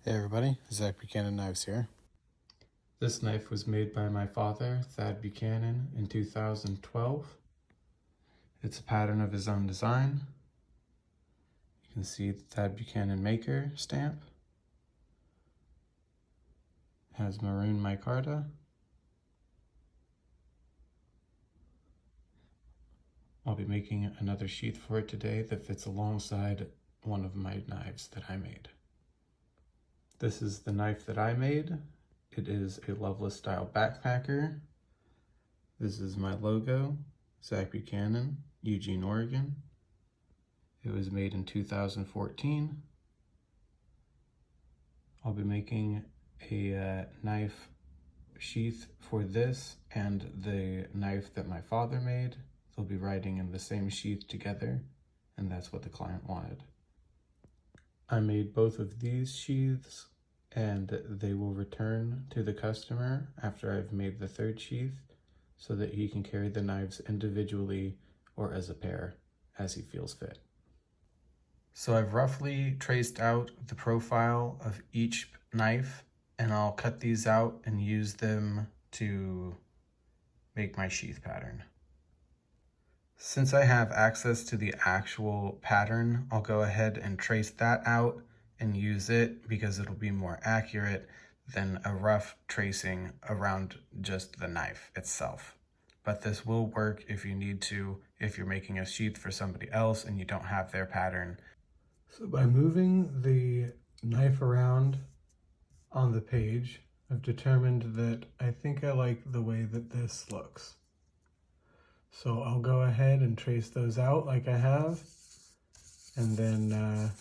Hey everybody, Zac Buchanan Knives here. This knife was made by my father, Zac Buchanan, in 2012. It's a pattern of his own design. You can see the Zac Buchanan maker stamp. It has maroon micarta. I'll be making another sheath for it today that fits alongside one of my knives that I made. This is the knife that I made. It is a Loveless style backpacker. This is my logo, Zac Buchanan, Eugene, Oregon. It was made in 2014. I'll be making a knife sheath for this and the knife that my father made. They'll be riding in the same sheath together, and that's what the client wanted. I made both of these sheaths, and they will return to the customer after I've made the third sheath so that he can carry the knives individually or as a pair as he feels fit. So I've roughly traced out the profile of each knife, and I'll cut these out and use them to make my sheath pattern. Since I have access to the actual pattern, I'll go ahead and trace that out and use it because it'll be more accurate than a rough tracing around just the knife itself. But this will work if you need to, if you're making a sheath for somebody else and you don't have their pattern. So by moving the knife around on the page, I've determined that I think I like the way that this looks. So I'll go ahead and trace those out like I have, and then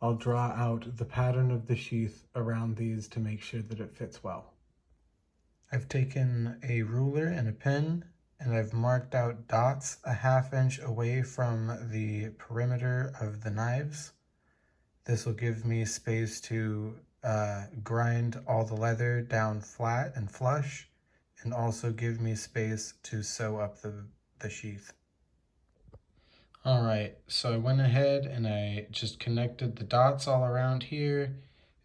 I'll draw out the pattern of the sheath around these to make sure that it fits well. I've taken a ruler and a pen, and I've marked out dots a ½ inch away from the perimeter of the knives. This will give me space to grind all the leather down flat and flush, and also give me space to sew up the sheath. All right, so I went ahead and I just connected the dots all around here,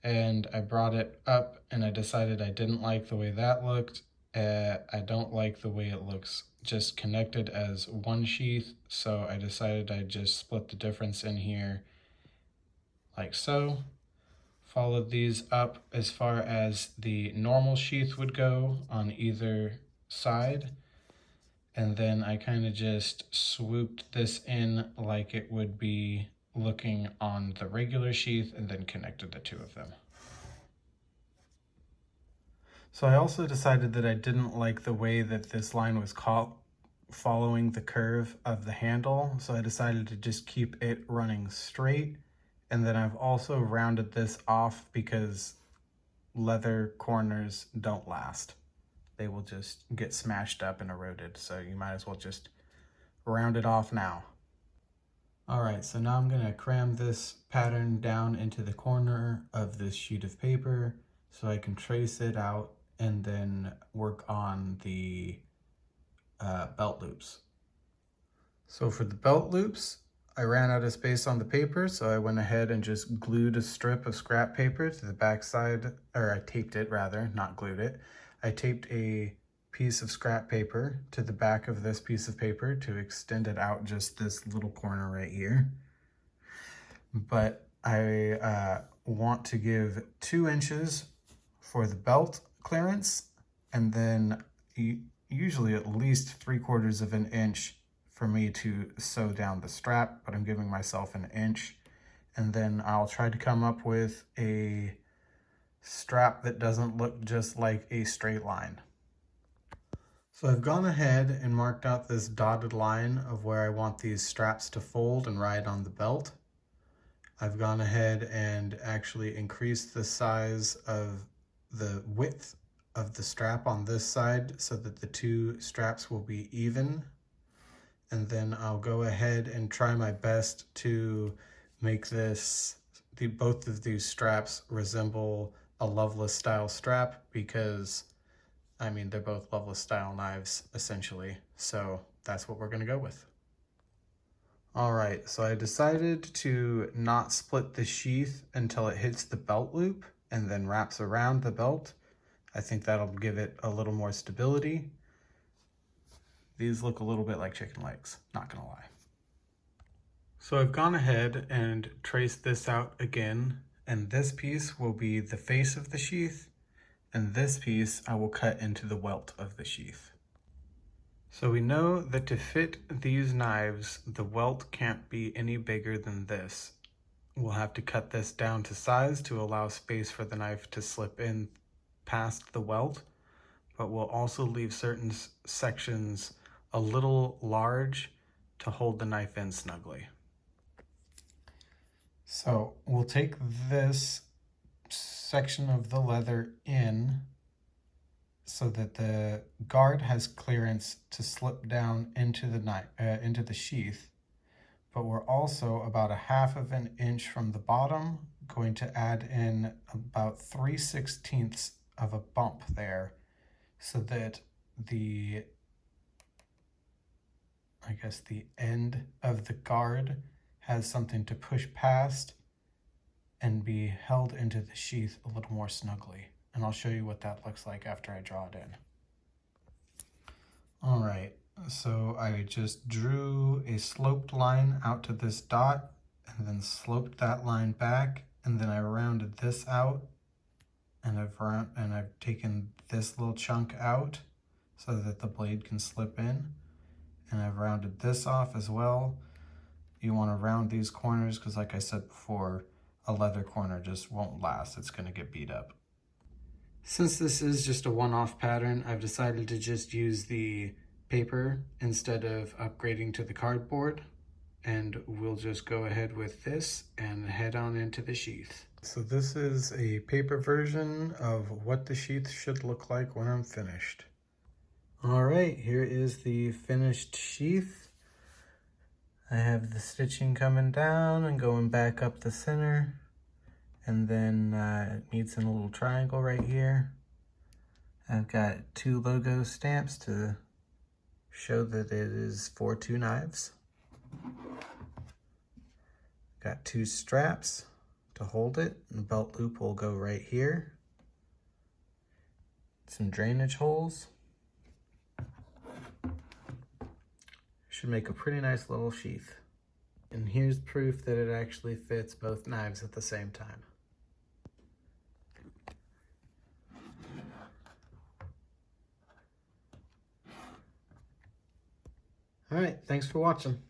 and I brought it up, and I decided I didn't like the way that looked. I don't like the way it looks just connected as one sheath, so I decided I'd just split the difference in here like so. Followed these up as far as the normal sheath would go on either side. And then I kind of just swooped this in like it would be looking on the regular sheath, and then connected the two of them. So I also decided that I didn't like the way that this line was following the curve of the handle, so I decided to just keep it running straight. And then I've also rounded this off because leather corners don't last. They will just get smashed up and eroded, so you might as well just round it off now. All right, so now I'm gonna cram this pattern down into the corner of this sheet of paper so I can trace it out and then work on the belt loops. So for the belt loops, I ran out of space on the paper, so I went ahead and just glued a strip of scrap paper to the back side, or I taped it rather, not glued it. I taped a piece of scrap paper to the back of this piece of paper to extend it out just this little corner right here. But I want to give 2 inches for the belt clearance, and then usually at least 3/4 of an inch for me to sew down the strap, but I'm giving myself an inch. And then I'll try to come up with a strap that doesn't look just like a straight line. So I've gone ahead and marked out this dotted line of where I want these straps to fold and ride on the belt. I've gone ahead and actually increased the size of the width of the strap on this side so that the two straps will be even. And then I'll go ahead and try my best to make both of these straps resemble a Loveless style strap, because I mean, they're both Loveless style knives essentially. So that's what we're gonna go with. All right, so I decided to not split the sheath until it hits the belt loop and then wraps around the belt. I think that'll give it a little more stability. These look a little bit like chicken legs, not gonna lie. So I've gone ahead and traced this out again, and this piece will be the face of the sheath, and this piece I will cut into the welt of the sheath. So we know that to fit these knives, the welt can't be any bigger than this. We'll have to cut this down to size to allow space for the knife to slip in past the welt, but we'll also leave certain sections a little large to hold the knife in snugly. So we'll take this section of the leather in so that the guard has clearance to slip down into the knife, into the sheath, but we're also about 1/2 of an inch from the bottom going to add in about 3/16 of a bump there so that the end of the guard has something to push past and be held into the sheath a little more snugly. And I'll show you what that looks like after I draw it in. All right, so I just drew a sloped line out to this dot and then sloped that line back, and then I rounded this out, and I've taken this little chunk out so that the blade can slip in, and I've rounded this off as well. You want to round these corners because, like I said before, a leather corner just won't last. It's going to get beat up. Since this is just a one-off pattern, I've decided to just use the paper instead of upgrading to the cardboard, and we'll just go ahead with this and head on into the sheath. So this is a paper version of what the sheath should look like when I'm finished. All right, here is the finished sheath. I have the stitching coming down and going back up the center, and then it meets in a little triangle right here. I've got 2 logo stamps to show that it is for 2 knives. Got 2 straps to hold it, and the belt loop will go right here. Some drainage holes. Should make a pretty nice little sheath. And here's proof that it actually fits both knives at the same time. All right, thanks for watching.